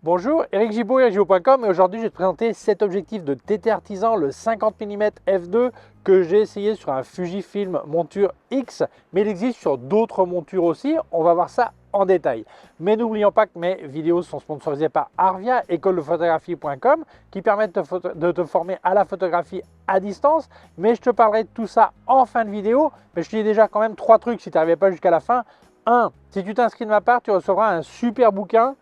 Bonjour, Eric Gibaud, ericgibaud.com, et aujourd'hui je vais te présenter cet objectif de TT Artisan, le 50 mm f2 que j'ai essayé sur un Fujifilm monture X, mais il existe sur d'autres montures aussi. On va voir ça en détail. Mais n'oublions pas que mes vidéos sont sponsorisées par Arvia, écoledephotographie.com, qui permettent de te former à la photographie à distance. Mais je te parlerai de tout ça en fin de vidéo. Mais je te dis déjà quand même 3 trucs si tu n'arrivais pas jusqu'à la fin. 1. Si tu t'inscris de ma part, tu recevras un super bouquin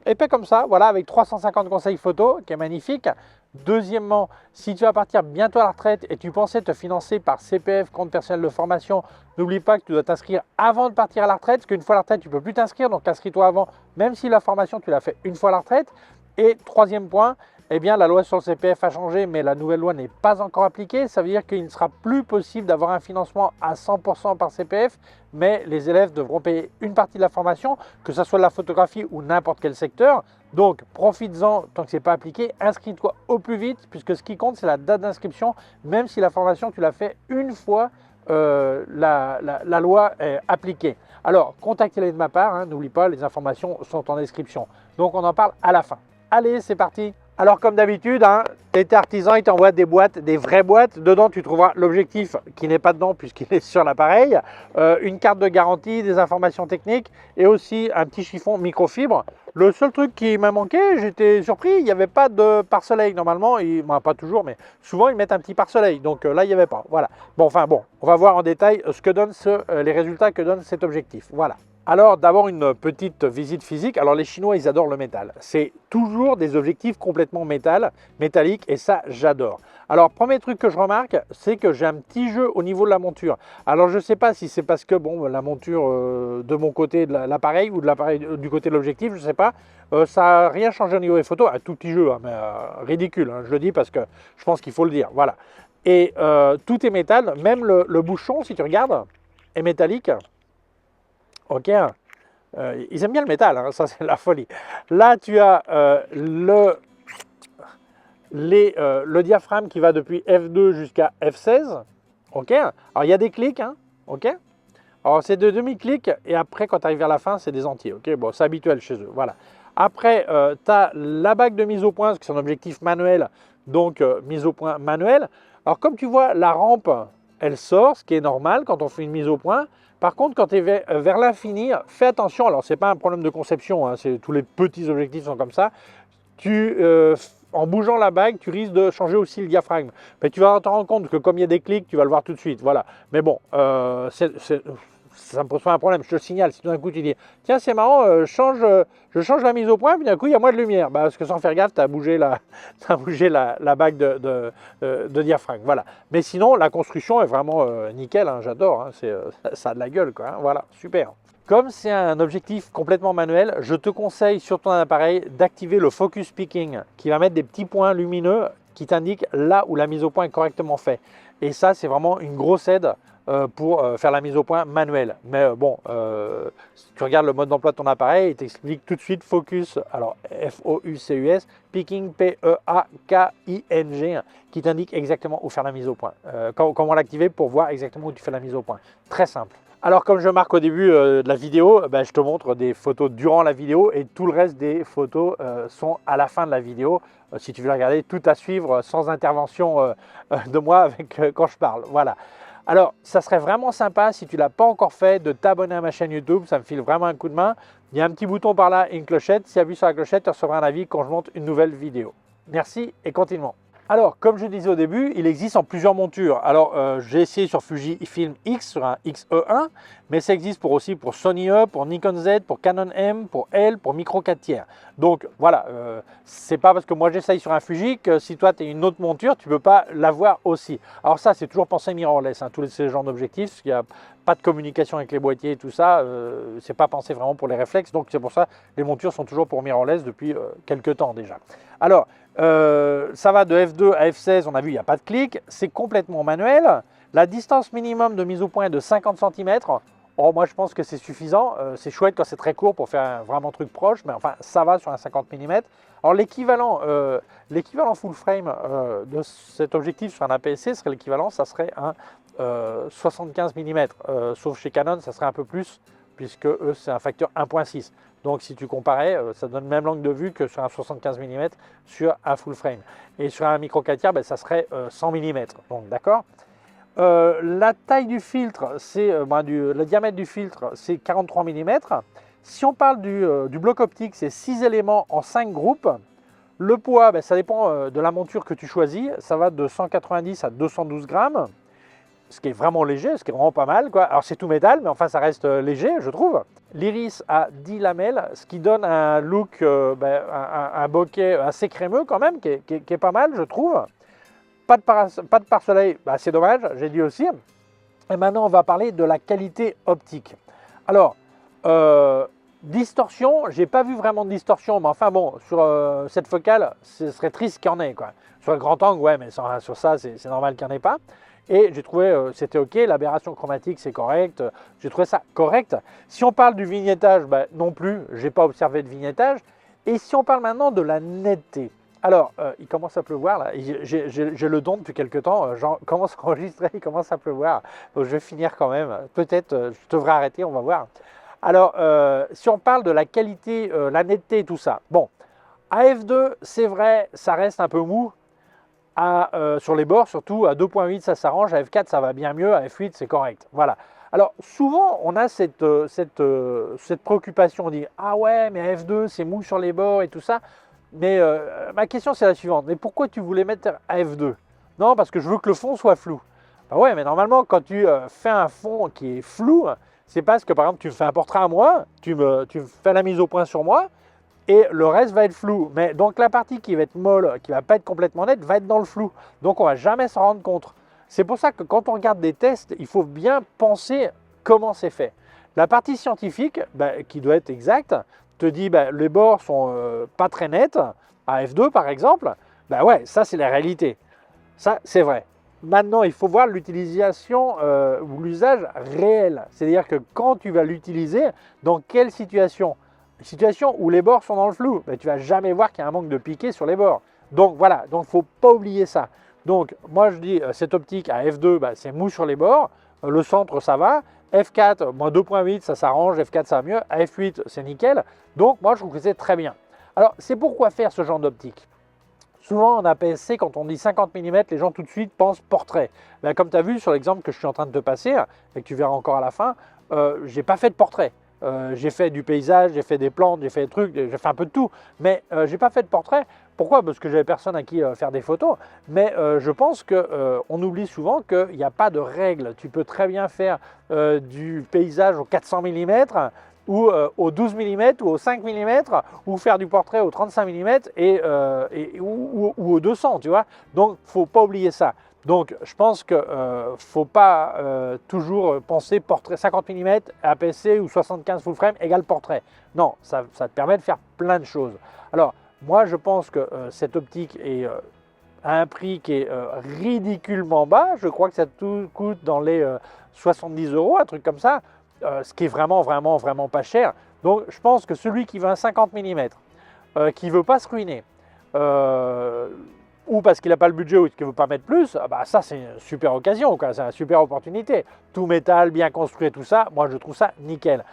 épais comme ça, voilà, avec 350 conseils photo, qui est magnifique. Deuxièmement, si tu vas partir bientôt à la retraite et tu pensais te financer par CPF, compte personnel de formation, n'oublie pas que tu dois t'inscrire avant de partir à la retraite, parce qu'une fois à la retraite, tu ne peux plus t'inscrire, donc inscris-toi avant, même si la formation, tu l'as fait une fois à la retraite. Et troisième point, eh bien, la loi sur le CPF a changé, mais la nouvelle loi n'est pas encore appliquée. Ça veut dire qu'il ne sera plus possible d'avoir un financement à 100% par CPF, mais les élèves devront payer une partie de la formation, que ce soit de la photographie ou n'importe quel secteur. Donc, profites-en tant que ce n'est pas appliqué. Inscris-toi au plus vite, puisque ce qui compte, c'est la date d'inscription, même si la formation, tu l'as fait une fois la loi est appliquée. Alors, contactez-les de ma part, hein, n'oublie pas, les informations sont en description. Donc, on en parle à la fin. Allez, c'est parti! Alors comme d'habitude, hein, TT Artisan, il t'envoie des boîtes, des vraies boîtes. Dedans, tu trouveras l'objectif qui n'est pas dedans puisqu'il est sur l'appareil, une carte de garantie, des informations techniques et aussi un petit chiffon microfibre. Le seul truc qui m'a manqué, j'étais surpris, il n'y avait pas de pare-soleil. Normalement, pas toujours, mais souvent ils mettent un petit pare-soleil. Donc là, il n'y avait pas. Voilà. Bon, on va voir en détail ce que donne les résultats que donne cet objectif. Voilà. Alors d'abord une petite visite physique. Alors les Chinois ils adorent le métal. C'est toujours des objectifs complètement métalliques et ça j'adore. Alors premier truc que je remarque c'est que j'ai un petit jeu au niveau de la monture. Alors je ne sais pas si c'est parce que bon la monture de mon côté de l'appareil ou de l'appareil du côté de l'objectif, je ne sais pas. Ça n'a rien changé au niveau des photos. Un tout petit jeu, hein, mais ridicule. Hein, je le dis parce que je pense qu'il faut le dire. Voilà. Et tout est métal, même le bouchon si tu regardes est métallique. Ok, ils aiment bien le métal, hein, ça c'est la folie. Là, tu as le diaphragme qui va depuis F2 jusqu'à F16. Ok, alors il y a des clics, hein, ok. Alors c'est de demi-clics et après, quand tu arrives vers la fin, c'est des entiers. Ok, bon, c'est habituel chez eux, voilà. Après, tu as la bague de mise au point, parce que c'est un objectif manuel, donc mise au point manuelle. Alors comme tu vois, la rampe, elle sort, ce qui est normal quand on fait une mise au point. Par contre, quand tu es vers l'infini, fais attention. Alors, ce n'est pas un problème de conception, hein, tous les petits objectifs sont comme ça. En bougeant la bague, tu risques de changer aussi le diaphragme. Mais tu vas te rendre compte que comme il y a des clics, tu vas le voir tout de suite. Voilà. Mais bon, ça me pose pas un problème. Je te signale, si tout d'un coup tu dis tiens, c'est marrant, je change la mise au point, puis d'un coup il y a moins de lumière. Parce que sans faire gaffe, tu as bougé la bague de diaphragme. Voilà. Mais sinon, la construction est vraiment nickel. Hein, j'adore. Hein, ça a de la gueule. Quoi, hein, voilà, super. Comme c'est un objectif complètement manuel, je te conseille sur ton appareil d'activer le Focus Picking qui va mettre des petits points lumineux qui t'indiquent là où la mise au point est correctement faite. Et ça, c'est vraiment une grosse aide pour faire la mise au point manuelle. Mais si tu regardes le mode d'emploi de ton appareil, il t'explique tout de suite Focus, alors F-O-U-C-U-S, Picking, P-E-A-K-I-N-G, qui t'indique exactement où faire la mise au point. Comment l'activer pour voir exactement où tu fais la mise au point. Très simple. Alors comme je marque au début de la vidéo, je te montre des photos durant la vidéo et tout le reste des photos sont à la fin de la vidéo. Si tu veux regarder, tout à suivre sans intervention de moi quand je parle. Voilà. Alors, ça serait vraiment sympa si tu ne l'as pas encore fait de t'abonner à ma chaîne YouTube. Ça me file vraiment un coup de main. Il y a un petit bouton par là et une clochette. Si tu appuies sur la clochette, tu recevras un avis quand je monte une nouvelle vidéo. Merci et continuons. Alors, comme je disais au début, il existe en plusieurs montures. Alors, j'ai essayé sur Fujifilm X, sur un X-E1, mais ça existe aussi pour Sony E, pour Nikon Z, pour Canon M, pour L, pour Micro 4 tiers. Donc, voilà, c'est pas parce que moi j'essaye sur un Fuji que si toi tu as une autre monture, tu ne peux pas l'avoir aussi. Alors ça, c'est toujours pensé mirrorless, hein, tous ces genres d'objectifs, parce qu'il n'y a pas de communication avec les boîtiers et tout ça, c'est pas pensé vraiment pour les réflexes, donc c'est pour ça que les montures sont toujours pour mirrorless depuis quelques temps déjà. Alors, ça va de F2 à F16, on a vu, il n'y a pas de clic, c'est complètement manuel. La distance minimum de mise au point est de 50 cm. Oh, moi, je pense que c'est suffisant. C'est chouette quand c'est très court pour faire vraiment truc proche, mais enfin, ça va sur un 50 mm. Alors, l'équivalent full frame de cet objectif sur un APS-C serait l'équivalent, ça serait un 75 mm. Sauf chez Canon, ça serait un peu plus, puisque eux, c'est un facteur 1.6. Donc si tu comparais, ça donne le même angle de vue que sur un 75 mm sur un full frame. Et sur un micro 4 tiers, ben, ça serait 100 mm. Donc d'accord. La taille du filtre, c'est le diamètre du filtre, c'est 43 mm. Si on parle du bloc optique, c'est 6 éléments en 5 groupes. Le poids, ben, ça dépend de la monture que tu choisis. Ça va de 190 à 212 grammes, ce qui est vraiment léger, ce qui est vraiment pas mal, quoi. Alors c'est tout métal, mais enfin ça reste léger, je trouve. L'iris a 10 lamelles, ce qui donne un look, un bokeh assez crémeux quand même, qui est pas mal, je trouve. Pas de pare-soleil, bah, c'est dommage, j'ai dit aussi. Et maintenant, on va parler de la qualité optique. Alors, distorsion, j'ai pas vu vraiment de distorsion, mais enfin bon, sur cette focale, ce serait triste qu'il y en ait, quoi. Sur le grand angle, ouais, mais sur ça, c'est normal qu'il n'y en ait pas. Et j'ai trouvé c'était ok, l'aberration chromatique c'est correct, j'ai trouvé ça correct. Si on parle du vignettage, bah, non plus, j'ai pas observé de vignettage. Et si on parle maintenant de la netteté, alors il commence à pleuvoir là, j'ai le don depuis quelques temps, j'en commence à enregistrer, il commence à pleuvoir, donc je vais finir quand même, peut-être je devrais arrêter, on va voir. Alors si on parle de la qualité, la netteté, tout ça, bon, à f2 c'est vrai, ça reste un peu mou. Sur les bords, surtout à 2.8 ça s'arrange, à f4 ça va bien mieux, à f8 c'est correct. Voilà. Alors souvent on a cette préoccupation, on dit ah ouais mais à f2 c'est mou sur les bords et tout ça. Mais ma question c'est la suivante, mais pourquoi tu voulais mettre à f2? Non, parce que je veux que le fond soit flou. Bah ouais, mais normalement quand tu fais un fond qui est flou, c'est parce que par exemple tu me fais un portrait à moi, tu me fais la mise au point sur moi, et le reste va être flou. Mais donc la partie qui va être molle, qui va pas être complètement nette, va être dans le flou. Donc on va jamais s'en rendre compte. C'est pour ça que quand on regarde des tests, il faut bien penser comment c'est fait. La partie scientifique, qui doit être exacte, te dit les bords sont pas très nets, à f2 par exemple, ouais, ça c'est la réalité. Ça c'est vrai. Maintenant, il faut voir l'utilisation ou l'usage réel. C'est-à-dire que quand tu vas l'utiliser, dans quelle situation? Situation où les bords sont dans le flou, tu ne vas jamais voir qu'il y a un manque de piqué sur les bords. Donc voilà, donc il ne faut pas oublier ça. Donc moi je dis, cette optique à f2, c'est mou sur les bords, le centre ça va, f4, 2.8 ça s'arrange, f4 ça va mieux, à f8 c'est nickel. Donc moi je trouve que c'est très bien. Alors c'est pourquoi faire ce genre d'optique? Souvent en APS-C, quand on dit 50 mm, les gens tout de suite pensent portrait. Comme tu as vu sur l'exemple que je suis en train de te passer, et que tu verras encore à la fin, je n'ai pas fait de portrait. J'ai fait du paysage, j'ai fait des plantes, j'ai fait des trucs, j'ai fait un peu de tout, mais j'ai pas fait de portrait. Pourquoi? Parce que j'avais personne à qui faire des photos. Mais je pense qu'on oublie souvent qu'il n'y a pas de règle. Tu peux très bien faire du paysage au 400 mm ou au 12 mm ou au 5 mm ou faire du portrait au 35 mm ou au 200, tu vois. Donc, faut pas oublier ça. Donc, je pense qu'il ne faut pas toujours penser portrait 50 mm, APS-C ou 75 full frame égale portrait. Non, ça te permet de faire plein de choses. Alors, moi, je pense que cette optique est à un prix qui est ridiculement bas. Je crois que ça coûte dans les 70 €, un truc comme ça, ce qui est vraiment, vraiment, vraiment pas cher. Donc, je pense que celui qui veut un 50 mm, qui ne veut pas se ruiner, ou parce qu'il n'a pas le budget ou qu'il ne veut pas mettre plus, ça c'est une super occasion, c'est une super opportunité. Tout métal, bien construit, tout ça, moi je trouve ça nickel.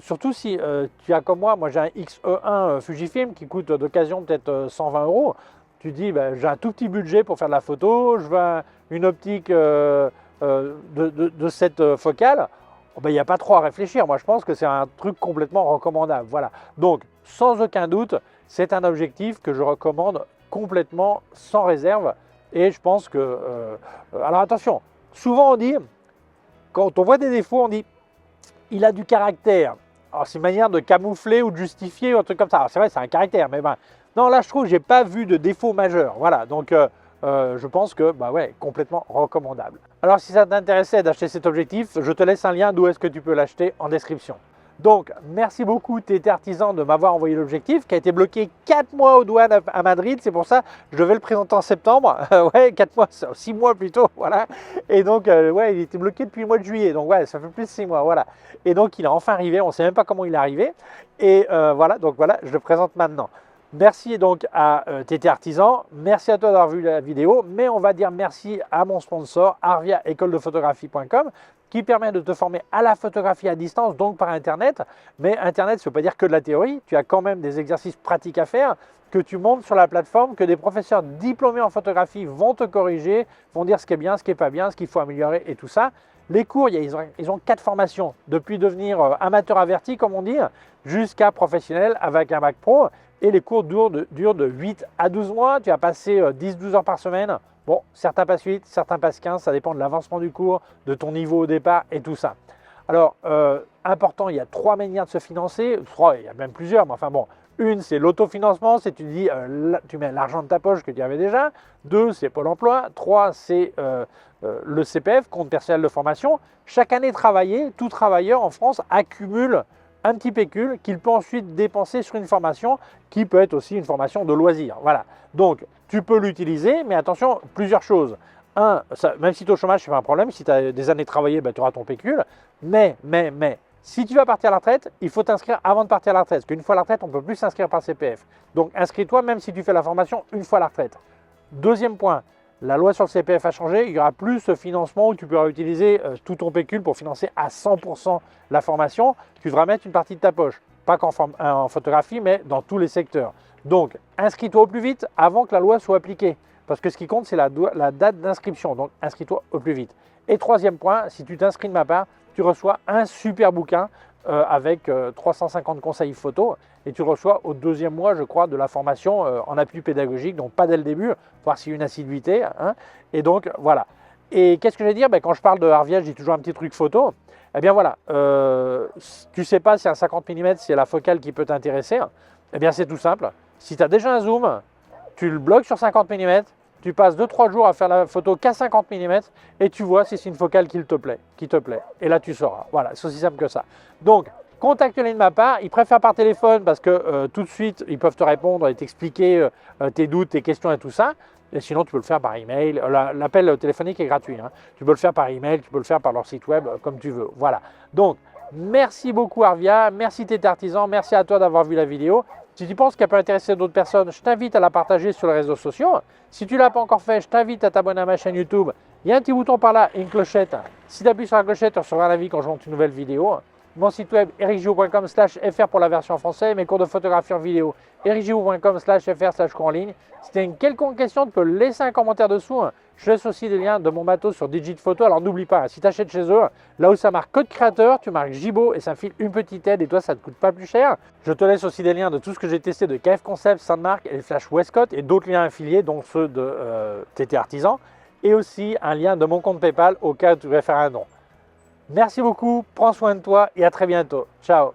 Surtout si tu as comme moi j'ai un X-E1 Fujifilm qui coûte d'occasion peut-être 120 €. Tu dis, j'ai un tout petit budget pour faire de la photo, je veux une optique de cette focale. Il n'y a pas trop à réfléchir. Moi je pense que c'est un truc complètement recommandable. Voilà. Donc sans aucun doute, c'est un objectif que je recommande complètement sans réserve, et je pense que alors attention, souvent on dit, quand on voit des défauts, on dit il a du caractère. Alors c'est une manière de camoufler ou de justifier ou un truc comme ça. C'est vrai, c'est un caractère, mais non, là je trouve que j'ai pas vu de défaut majeur. Voilà, donc je pense que ouais, complètement recommandable. Alors si ça t'intéressait d'acheter cet objectif, je te laisse un lien d'où est-ce que tu peux l'acheter en description. Donc, merci beaucoup TT Artisan de m'avoir envoyé l'objectif qui a été bloqué 4 mois aux douanes à Madrid. C'est pour ça que je devais le présenter en septembre. Ouais, 4 mois, 6 mois plutôt, voilà. Et donc, ouais, il était bloqué depuis le mois de juillet. Donc, ouais, ça fait plus de 6 mois, voilà. Et donc, il est enfin arrivé. On ne sait même pas comment il est arrivé. Et voilà, donc voilà, je le présente maintenant. Merci donc à TT Artisan. Merci à toi d'avoir vu la vidéo. Mais on va dire merci à mon sponsor, Arvia école de photographie.com, qui permet de te former à la photographie à distance, donc par Internet. Mais Internet, ça ne veut pas dire que de la théorie. Tu as quand même des exercices pratiques à faire que tu montes sur la plateforme, que des professeurs diplômés en photographie vont te corriger, vont dire ce qui est bien, ce qui n'est pas bien, ce qu'il faut améliorer et tout ça. Les cours, ils ont 4 formations, depuis devenir amateur averti, comme on dit, jusqu'à professionnel avec un bac pro. Et les cours durent de 8 à 12 mois. Tu vas passer 10-12 heures par semaine. Bon, certains passent 8, certains passent 15, ça dépend de l'avancement du cours, de ton niveau au départ et tout ça. Alors, important, il y a 3 manières de se financer. 3, il y a même plusieurs, mais enfin bon. Une, c'est l'autofinancement, c'est tu dis, tu mets l'argent de ta poche que tu avais déjà. 2, c'est Pôle emploi. 3, c'est le CPF, compte personnel de formation. Chaque année travaillée, tout travailleur en France accumule un petit pécule qu'il peut ensuite dépenser sur une formation qui peut être aussi une formation de loisir. Voilà. Donc, tu peux l'utiliser, mais attention, plusieurs choses. Un, même si tu es au chômage, ce n'est pas un problème. Si tu as des années travaillées, ben, tu auras ton pécule. Mais, si tu vas partir à la retraite, il faut t'inscrire avant de partir à la retraite. Parce qu'une fois à la retraite, on ne peut plus s'inscrire par CPF. Donc, inscris-toi même si tu fais la formation une fois à la retraite. Deuxième point, la loi sur le CPF a changé. Il y aura plus ce financement où tu pourras utiliser tout ton pécule pour financer à 100% la formation. Tu devras mettre une partie de ta poche. Pas qu'en photographie, mais dans tous les secteurs. Donc, inscris-toi au plus vite avant que la loi soit appliquée. Parce que ce qui compte, c'est la date d'inscription. Donc, inscris-toi au plus vite. Et troisième point, si tu t'inscris de ma part, tu reçois un super bouquin avec 350 conseils photo et tu reçois au 2e mois, je crois, de la formation en appui pédagogique, donc pas dès le début, voir s'il y a une assiduité. Hein. Et donc, voilà. Et qu'est-ce que je vais dire? Quand je parle de Harvia, je dis toujours un petit truc photo. Eh bien voilà, tu ne sais pas si un 50 mm, c'est la focale qui peut t'intéresser. Eh bien c'est tout simple. Si tu as déjà un zoom, tu le bloques sur 50 mm, tu passes 2-3 jours à faire la photo qu'à 50 mm et tu vois si c'est une focale qui te plaît. Et là, tu sauras. Voilà, c'est aussi simple que ça. Donc, contacte-les de ma part. Ils préfèrent par téléphone parce que tout de suite, ils peuvent te répondre et t'expliquer tes doutes, tes questions et tout ça. Et sinon, tu peux le faire par email. L'appel téléphonique est gratuit. Hein. Tu peux le faire par email, tu peux le faire par leur site web, comme tu veux. Voilà. Donc, merci beaucoup Harvia. Merci Tété Artisan. Merci à toi d'avoir vu la vidéo. Si tu penses qu'elle peut intéresser d'autres personnes, je t'invite à la partager sur les réseaux sociaux. Si tu ne l'as pas encore fait, je t'invite à t'abonner à ma chaîne YouTube. Il y a un petit bouton par là et une clochette. Si tu appuies sur la clochette, tu recevras un avis quand je monte une nouvelle vidéo. Mon site web ericgiraud.com/fr pour la version française, mes cours de photographie en vidéo ericgiraud.com/fr/cours en ligne. Si tu as une quelconque question, tu peux laisser un commentaire dessous. Je laisse aussi des liens de mon matos sur Digit Photo. Alors n'oublie pas, si tu achètes chez eux, là où ça marque code créateur, tu marques Gibo et ça me file une petite aide et toi ça ne te coûte pas plus cher. Je te laisse aussi des liens de tout ce que j'ai testé de KF Concept, Sandmark et les Flash Westcott et d'autres liens affiliés dont ceux de Tété Artisan et aussi un lien de mon compte PayPal au cas où tu voudrais faire un don. Merci beaucoup, prends soin de toi et à très bientôt. Ciao.